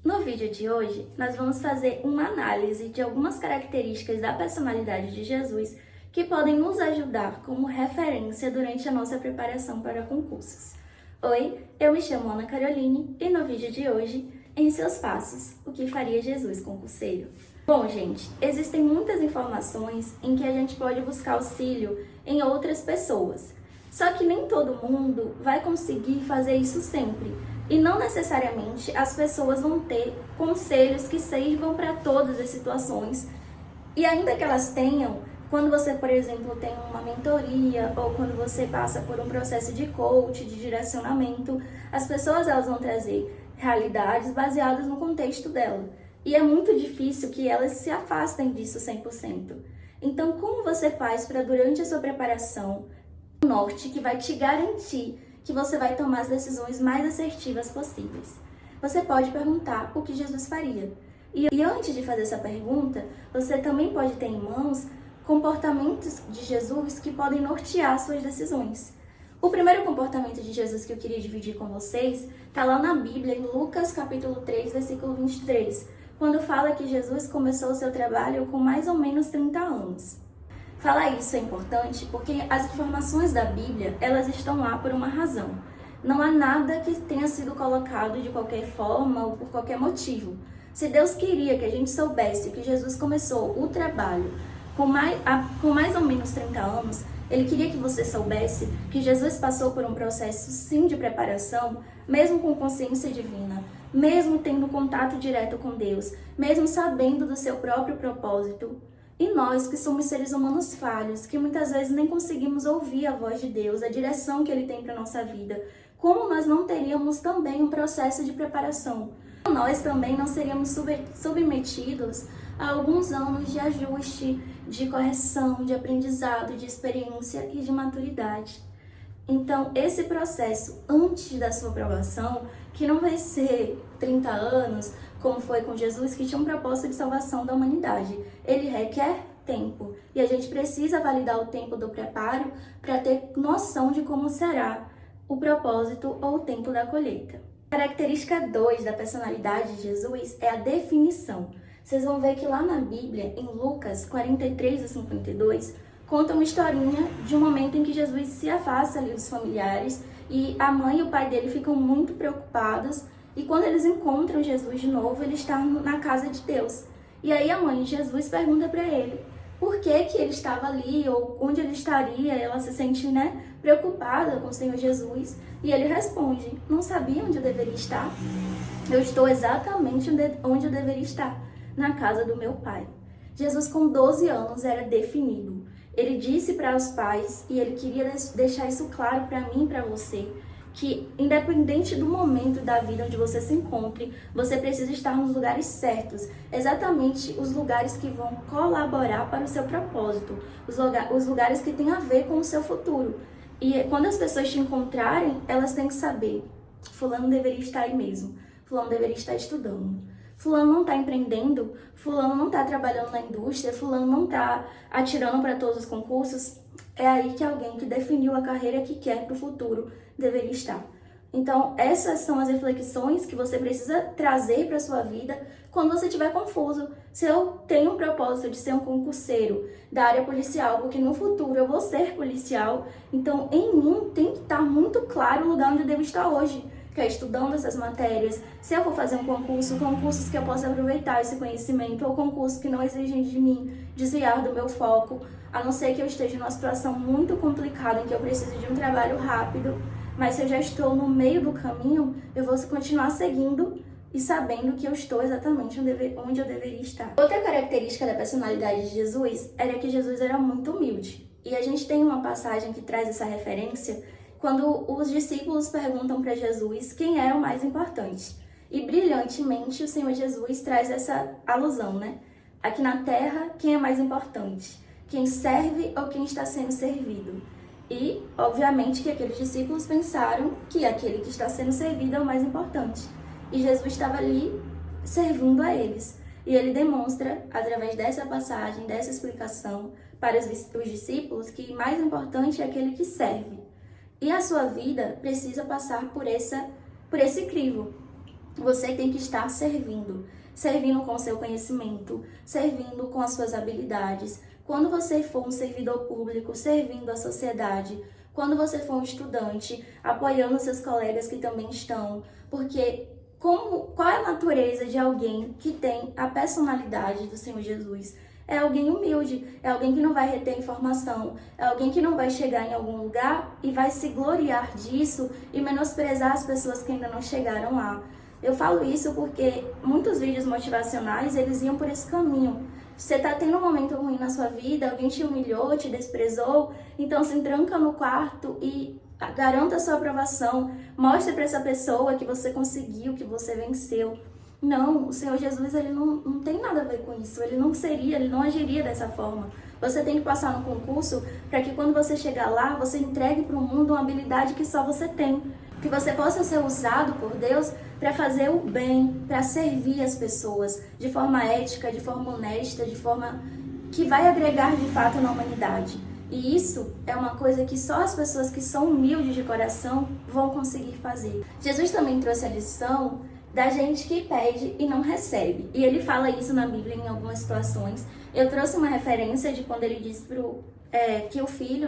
No vídeo de hoje, nós vamos fazer uma análise de algumas características da personalidade de Jesus que podem nos ajudar como referência durante a nossa preparação para concursos. Oi, eu me chamo Ana Caroline e no vídeo de hoje, em seus passos, o que faria Jesus concurseiro? Bom, gente, existem muitas informações em que a gente pode buscar auxílio em outras pessoas. Só que nem todo mundo vai conseguir fazer isso sempre. E não necessariamente as pessoas vão ter conselhos que sirvam para todas as situações. E ainda que elas tenham, quando você, por exemplo, tem uma mentoria ou quando você passa por um processo de coach, de direcionamento, as pessoas elas vão trazer realidades baseadas no contexto dela. E é muito difícil que elas se afastem disso 100%. Então, como você faz para, durante a sua preparação, um norte que vai te garantir que você vai tomar as decisões mais assertivas possíveis? Você pode perguntar o que Jesus faria. E antes de fazer essa pergunta, você também pode ter em mãos comportamentos de Jesus que podem nortear suas decisões. O primeiro comportamento de Jesus que eu queria dividir com vocês está lá na Bíblia, em Lucas capítulo 3, versículo 23, quando fala que Jesus começou o seu trabalho com mais ou menos 30 anos. Falar isso é importante porque as informações da Bíblia, elas estão lá por uma razão. Não há nada que tenha sido colocado de qualquer forma ou por qualquer motivo. Se Deus queria que a gente soubesse que Jesus começou o trabalho com mais ou menos 30 anos, Ele queria que você soubesse que Jesus passou por um processo sim de preparação, mesmo com consciência divina, mesmo tendo contato direto com Deus, mesmo sabendo do seu próprio propósito. E nós, que somos seres humanos falhos, que muitas vezes nem conseguimos ouvir a voz de Deus, a direção que Ele tem para a nossa vida, como nós não teríamos também um processo de preparação? Nós também não seríamos submetidos a alguns anos de ajuste, de correção, de aprendizado, de experiência e de maturidade. Então, esse processo antes da sua aprovação, que não vai ser 30 anos, como foi com Jesus, que tinha um propósito de salvação da humanidade. Ele requer tempo. E a gente precisa validar o tempo do preparo para ter noção de como será o propósito ou o tempo da colheita. Característica 2 da personalidade de Jesus é a definição. Vocês vão ver que lá na Bíblia, em Lucas 43 a 52, conta uma historinha de um momento em que Jesus se afasta ali dos familiares e a mãe e o pai dele ficam muito preocupados. E quando eles encontram Jesus de novo, ele está na casa de Deus. E aí a mãe de Jesus pergunta para ele por que ele estava ali ou onde ele estaria. Ela se sente, preocupada com o Senhor Jesus. E ele responde: não sabia onde eu deveria estar? Eu estou exatamente onde eu deveria estar, na casa do meu pai. Jesus, com 12 anos, era definido. Ele disse para os pais, e ele queria deixar isso claro para mim e para você, que independente do momento da vida onde você se encontre, você precisa estar nos lugares certos, exatamente os lugares que vão colaborar para o seu propósito, os lugares que têm a ver com o seu futuro. E quando as pessoas te encontrarem, elas têm que saber: fulano deveria estar aí mesmo, fulano deveria estar estudando, fulano não está empreendendo, fulano não está trabalhando na indústria, fulano não está atirando para todos os concursos. É aí que alguém que definiu a carreira que quer para o futuro deveria estar. Então, essas são as reflexões que você precisa trazer para a sua vida quando você estiver confuso. Se eu tenho um propósito de ser um concurseiro da área policial, porque no futuro eu vou ser policial, então em mim tem que estar muito claro o lugar onde eu devo estar hoje, que é estudando essas matérias. Se eu vou fazer um concurso, concursos que eu possa aproveitar esse conhecimento, ou concursos que não exigem de mim desviar do meu foco, a não ser que eu esteja numa situação muito complicada, em que eu preciso de um trabalho rápido, mas se eu já estou no meio do caminho, eu vou continuar seguindo e sabendo que eu estou exatamente onde eu deveria estar. Outra característica da personalidade de Jesus era que Jesus era muito humilde. E a gente tem uma passagem que traz essa referência, quando os discípulos perguntam para Jesus quem é o mais importante. E brilhantemente o Senhor Jesus traz essa alusão, Aqui na terra, quem é mais importante? Quem serve ou quem está sendo servido? E, obviamente, que aqueles discípulos pensaram que aquele que está sendo servido é o mais importante. E Jesus estava ali servindo a eles. E ele demonstra, através dessa passagem, dessa explicação, para os discípulos, que mais importante é aquele que serve. E a sua vida precisa passar por esse crivo. Você tem que estar servindo. Servindo com o seu conhecimento, servindo com as suas habilidades. Quando você for um servidor público, servindo a sociedade. Quando você for um estudante, apoiando seus colegas que também estão. Porque qual é a natureza de alguém que tem a personalidade do Senhor Jesus? É alguém humilde, é alguém que não vai reter informação, é alguém que não vai chegar em algum lugar e vai se gloriar disso e menosprezar as pessoas que ainda não chegaram lá. Eu falo isso porque muitos vídeos motivacionais, eles iam por esse caminho. Você tá tendo um momento ruim na sua vida, alguém te humilhou, te desprezou, então se tranca no quarto e garanta a sua aprovação, mostre para essa pessoa que você conseguiu, que você venceu. Não, o Senhor Jesus, ele não tem nada a ver com isso, ele não agiria dessa forma. Você tem que passar no concurso para que quando você chegar lá, você entregue para o mundo uma habilidade que só você tem. Que você possa ser usado por Deus para fazer o bem, para servir as pessoas de forma ética, de forma honesta, de forma que vai agregar de fato na humanidade. E isso é uma coisa que só as pessoas que são humildes de coração vão conseguir fazer. Jesus também trouxe a lição da gente que pede e não recebe. E ele fala isso na Bíblia em algumas situações. Eu trouxe uma referência de quando ele disse que o filho,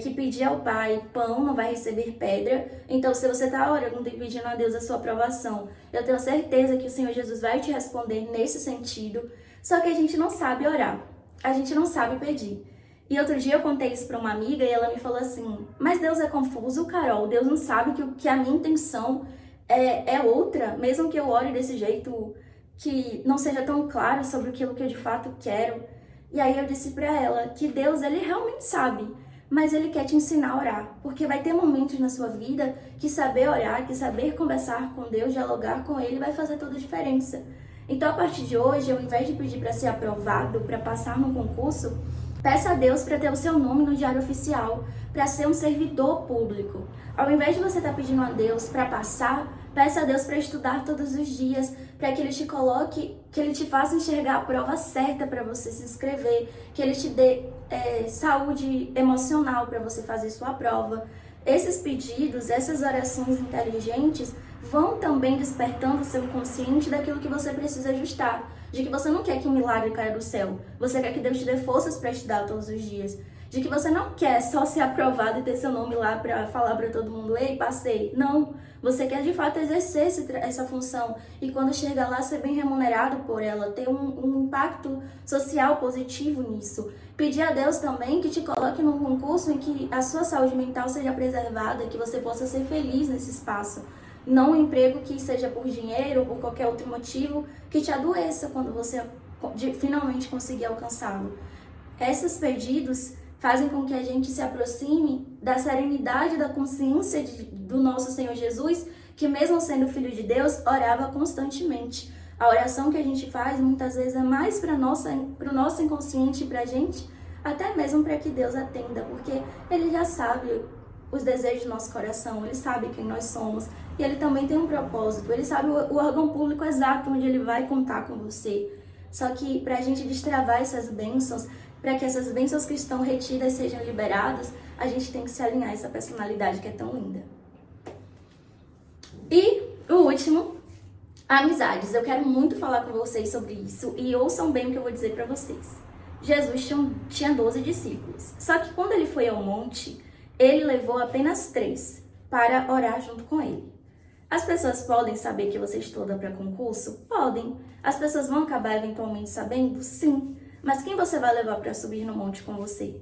que pedir ao pai pão não vai receber pedra. Então, se você está orando e pedindo a Deus a sua aprovação, eu tenho certeza que o Senhor Jesus vai te responder nesse sentido. Só que a gente não sabe orar, a gente não sabe pedir. E outro dia eu contei isso para uma amiga e ela me falou assim: mas Deus é confuso, Carol, Deus não sabe que a minha intenção é outra, mesmo que eu ore desse jeito que não seja tão claro sobre aquilo que eu de fato quero. E aí eu disse para ela que Deus, ele realmente sabe, mas ele quer te ensinar a orar, porque vai ter momentos na sua vida que saber orar, que saber conversar com Deus, dialogar com ele vai fazer toda a diferença. Então, a partir de hoje, ao invés de pedir para ser aprovado, para passar num concurso, peça a Deus para ter o seu nome no diário oficial, para ser um servidor público. Ao invés de você estar pedindo a Deus para passar, peça a Deus para estudar todos os dias, para que ele te coloque, que ele te faça enxergar a prova certa para você se inscrever, que ele te dê saúde emocional para você fazer sua prova. Esses pedidos, essas orações inteligentes vão também despertando o seu inconsciente daquilo que você precisa ajustar. De que você não quer que um milagre caia do céu. Você quer que Deus te dê forças para estudar todos os dias. De que você não quer só ser aprovado e ter seu nome lá para falar para todo mundo: ei, passei. Não. Você quer de fato exercer essa função. E quando chegar lá, ser bem remunerado por ela. Ter um impacto social positivo nisso. Pedir a Deus também que te coloque num concurso em que a sua saúde mental seja preservada. Que você possa ser feliz nesse espaço. Não um emprego que seja por dinheiro ou por qualquer outro motivo que te adoeça quando você finalmente conseguir alcançá-lo. Esses pedidos fazem com que a gente se aproxime da serenidade da consciência do nosso Senhor Jesus, que mesmo sendo Filho de Deus, orava constantemente. A oração que a gente faz muitas vezes é mais para o nosso inconsciente e para a gente, até mesmo para que Deus atenda, porque Ele já sabe os desejos do nosso coração, Ele sabe quem nós somos e Ele também tem um propósito, Ele sabe o órgão público exato onde Ele vai contar com você. Só que para a gente destravar essas bênçãos, para que essas bênçãos que estão retidas sejam liberadas, a gente tem que se alinhar a essa personalidade que é tão linda. E o último, amizades. Eu quero muito falar com vocês sobre isso e ouçam bem o que eu vou dizer para vocês. Jesus tinha 12 discípulos, só que quando ele foi ao monte, ele levou apenas 3 para orar junto com ele. As pessoas podem saber que você estuda para concurso? Podem. As pessoas vão acabar eventualmente sabendo? Sim. Mas quem você vai levar para subir no monte com você?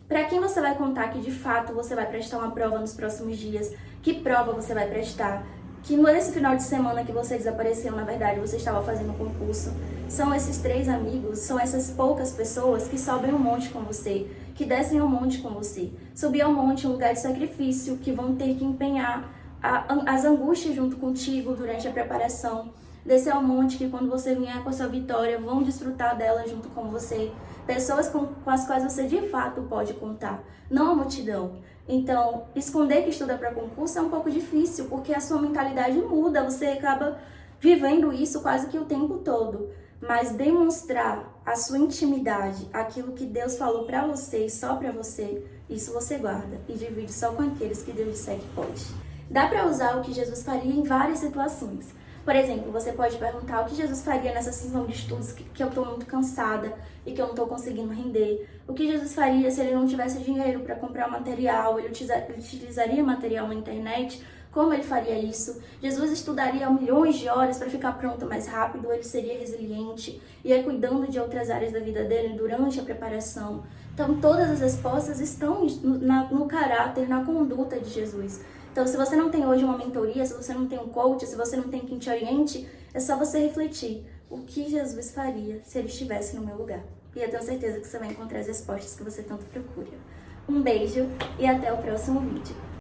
Para quem você vai contar que de fato você vai prestar uma prova nos próximos dias? Que prova você vai prestar? Que nesse final de semana que você desapareceu, na verdade, você estava fazendo um concurso. São esses 3 amigos, são essas poucas pessoas que sobem um monte com você, que descem ao monte com você. Subir ao monte é um lugar de sacrifício, que vão ter que empenhar as angústias junto contigo durante a preparação. Descer ao monte, que quando você vier com a sua vitória, vão desfrutar dela junto com você. Pessoas com as quais você de fato pode contar, não a multidão. Então, esconder que estuda para concurso é um pouco difícil, porque a sua mentalidade muda, você acaba vivendo isso quase que o tempo todo. Mas demonstrar a sua intimidade, aquilo que Deus falou para você e só para você, isso você guarda e divide só com aqueles que Deus disser que pode. Dá para usar o que Jesus faria em várias situações. Por exemplo, você pode perguntar o que Jesus faria nessa sessão de estudos que eu estou muito cansada e que eu não estou conseguindo render. O que Jesus faria se ele não tivesse dinheiro para comprar material? Ele utilizaria material na internet? Como ele faria isso? Jesus estudaria milhões de horas para ficar pronto mais rápido? Ele seria resiliente? Ia cuidando de outras áreas da vida dele durante a preparação? Então, todas as respostas estão no caráter, na conduta de Jesus. Então, se você não tem hoje uma mentoria, se você não tem um coach, se você não tem quem te oriente, é só você refletir o que Jesus faria se ele estivesse no meu lugar. E eu tenho certeza que você vai encontrar as respostas que você tanto procura. Um beijo e até o próximo vídeo.